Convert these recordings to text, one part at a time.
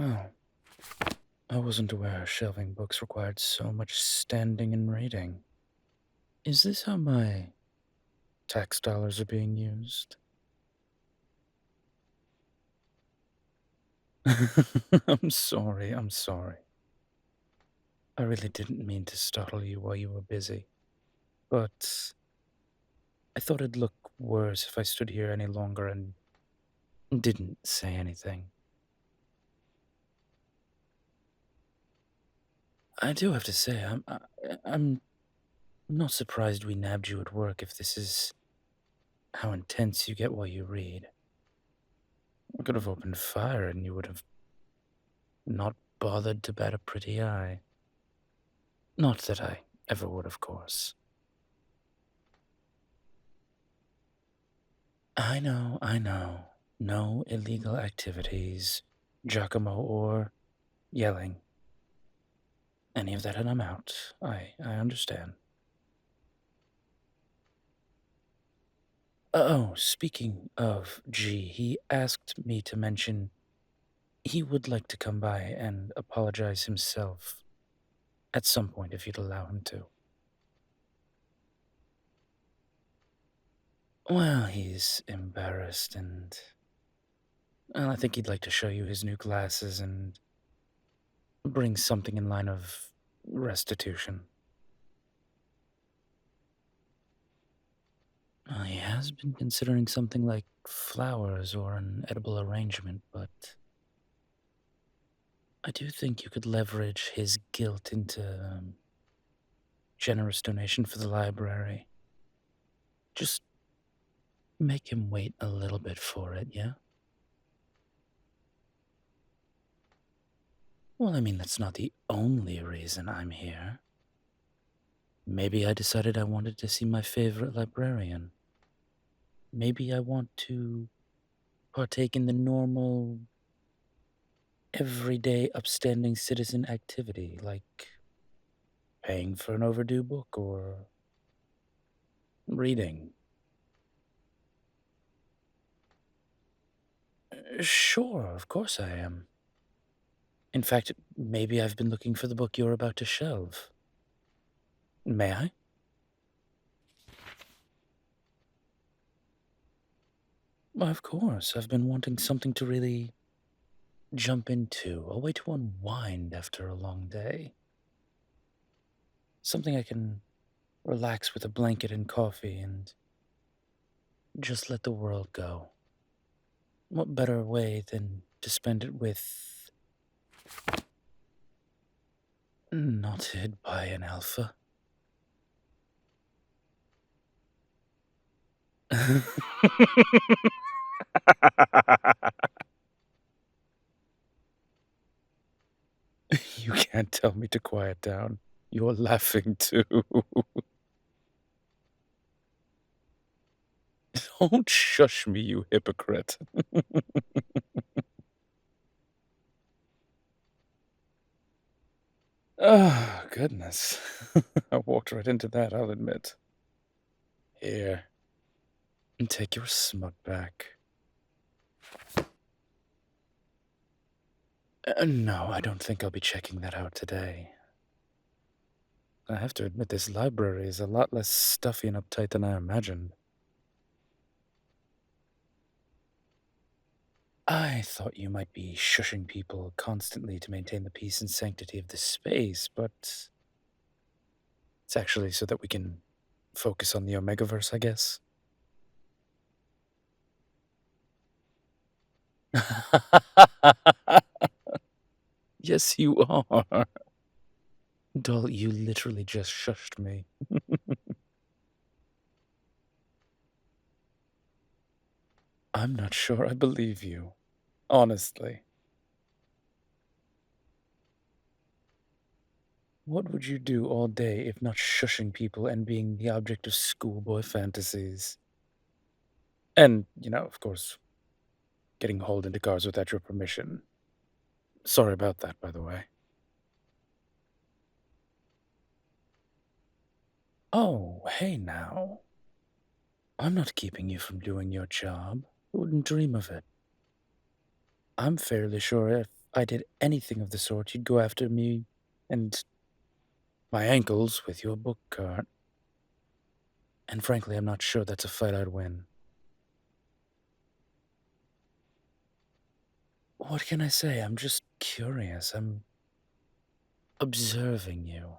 Oh, I wasn't aware shelving books required so much standing and reading. Is this how my tax dollars are being used? I'm sorry. I really didn't mean to startle you while you were busy, but I thought it'd look worse if I stood here any longer and didn't say anything. I do have to say, I'm not surprised we nabbed you at work if this is how intense you get while you read. I could have opened fire and you would have not bothered to bat a pretty eye. Not that I ever would, of course. I know. No illegal activities, Giacomo, or yelling. Any of that and I'm out. I understand. Oh, speaking of G, he asked me to mention he would like to come by and apologize himself at some point if you'd allow him to. Well, he's embarrassed and well, I think he'd like to show you his new glasses and bring something in line of restitution. Well, he has been considering something like flowers or an edible arrangement, but I do think you could leverage his guilt into generous donation for the library. Just make him wait a little bit for it, yeah? Well, I mean, that's not the only reason I'm here. Maybe I decided I wanted to see my favorite librarian. Maybe I want to partake in the normal, everyday, upstanding citizen activity, like paying for an overdue book or reading. Sure, of course I am. In fact, maybe I've been looking for the book you're about to shelve. May I? Why, of course. I've been wanting something to really jump into, a way to unwind after a long day. Something I can relax with a blanket and coffee and just let the world go. What better way than to spend it with knotted by an alpha? You can't tell me to quiet down. You're laughing too. Don't shush me, you hypocrite. Oh, goodness. I walked right into that, I'll admit. Here, take your smug back. No, I don't think I'll be checking that out today. I have to admit, this library is a lot less stuffy and uptight than I imagined. I thought you might be shushing people constantly to maintain the peace and sanctity of this space, but it's actually so that we can focus on the Omegaverse, I guess. Yes, you are. Doll, you literally just shushed me. I'm not sure I believe you. Honestly. What would you do all day if not shushing people and being the object of schoolboy fantasies? And, of course, getting hauled into cars without your permission. Sorry about that, by the way. Oh, hey now. I'm not keeping you from doing your job. Wouldn't dream of it. I'm fairly sure if I did anything of the sort, you'd go after me and my ankles with your book cart. And frankly, I'm not sure that's a fight I'd win. What can I say? I'm just curious. I'm observing you,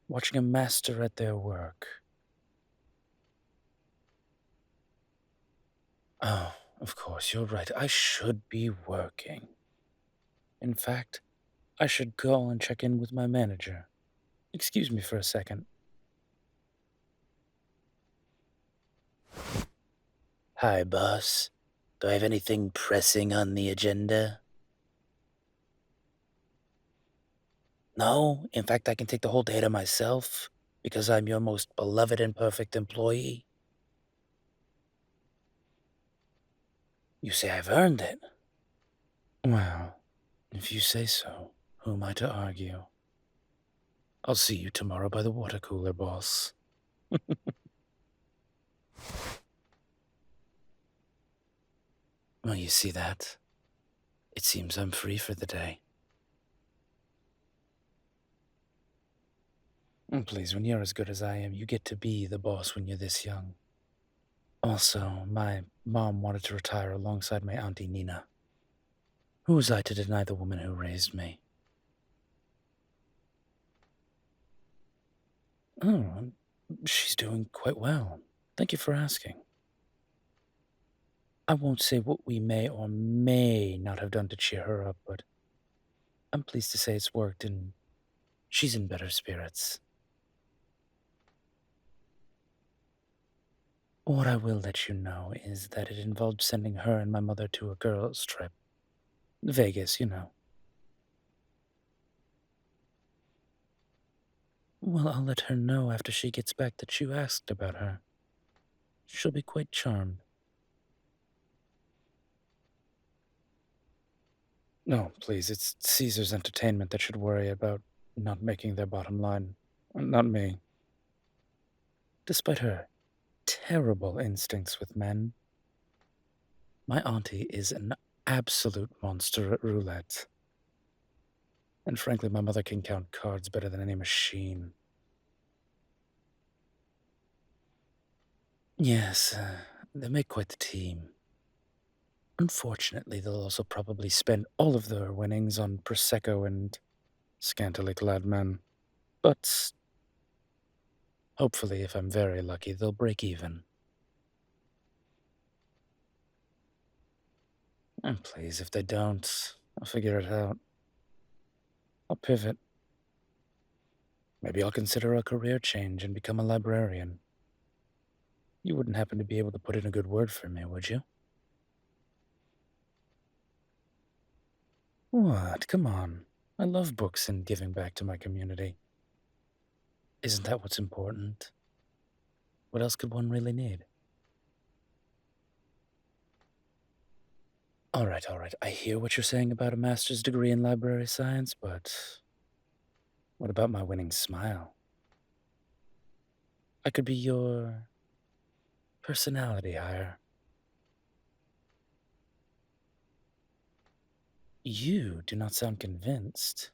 watching a master at their work. Oh, of course, you're right. I should be working. In fact, I should call and check in with my manager. Excuse me for a second. Hi, boss. Do I have anything pressing on the agenda? No, in fact, I can take the whole day to myself because I'm your most beloved and perfect employee. You say I've earned it. Well, if you say so, who am I to argue? I'll see you tomorrow by the water cooler, boss. Well, you see that? It seems I'm free for the day. Please, when you're as good as I am, you get to be the boss when you're this young. Also, my mom wanted to retire alongside my Auntie Nina. Who was I to deny the woman who raised me? Oh, she's doing quite well. Thank you for asking. I won't say what we may or may not have done to cheer her up, but I'm pleased to say it's worked and she's in better spirits. What I will let you know is that it involved sending her and my mother to a girls' trip. Vegas, you know. Well, I'll let her know after she gets back that you asked about her. She'll be quite charmed. No, please, it's Caesar's Entertainment that should worry about not making their bottom line. Not me. Despite her terrible instincts with men, my auntie is an absolute monster at roulette. And frankly, my mother can count cards better than any machine. Yes, they make quite the team. Unfortunately, they'll also probably spend all of their winnings on Prosecco and scantily clad men. But hopefully, if I'm very lucky, they'll break even. And please, if they don't, I'll figure it out. I'll pivot. Maybe I'll consider a career change and become a librarian. You wouldn't happen to be able to put in a good word for me, would you? What? Come on. I love books and giving back to my community. Isn't that what's important? What else could one really need? All right. I hear what you're saying about a master's degree in library science, but what about my winning smile? I could be your personality hire. You do not sound convinced.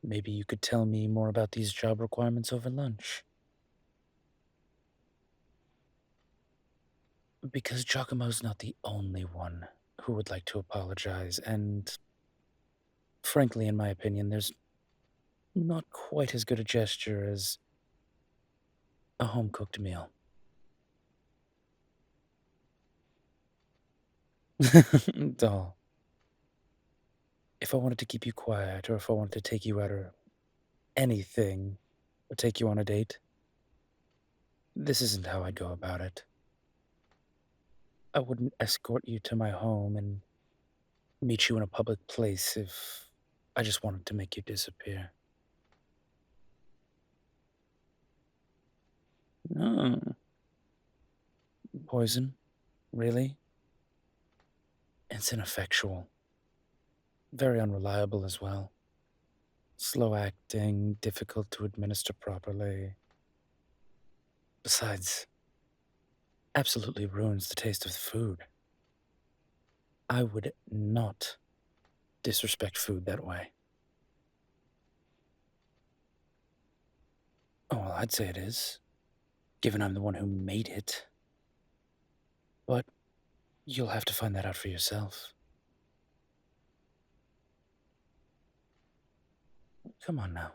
Maybe you could tell me more about these job requirements over lunch. Because Giacomo's not the only one who would like to apologize, and frankly, in my opinion, there's not quite as good a gesture as a home cooked meal. Doll, if I wanted to keep you quiet, or if I wanted to take you out or anything, or take you on a date, this isn't how I'd go about it. I wouldn't escort you to my home and meet you in a public place if I just wanted to make you disappear. No. Poison? Really? It's ineffectual. Very unreliable as well. Slow acting, difficult to administer properly. Besides, absolutely ruins the taste of the food. I would not disrespect food that way. Oh, well, I'd say it is, given I'm the one who made it. But you'll have to find that out for yourself. Come on now.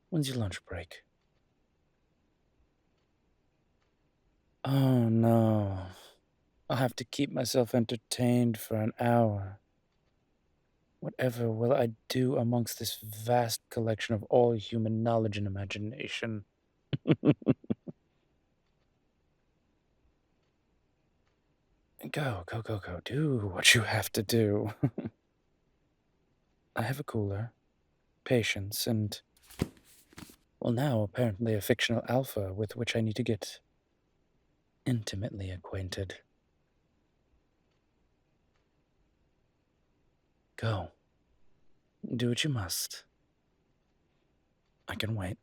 When's your lunch break? Oh no. I'll have to keep myself entertained for an hour. Whatever will I do amongst this vast collection of all human knowledge and imagination? Go, go, go, go. Do what you have to do. I have a cooler, patience, and, well, now apparently a fictional alpha with which I need to get intimately acquainted. Go. Do what you must. I can wait.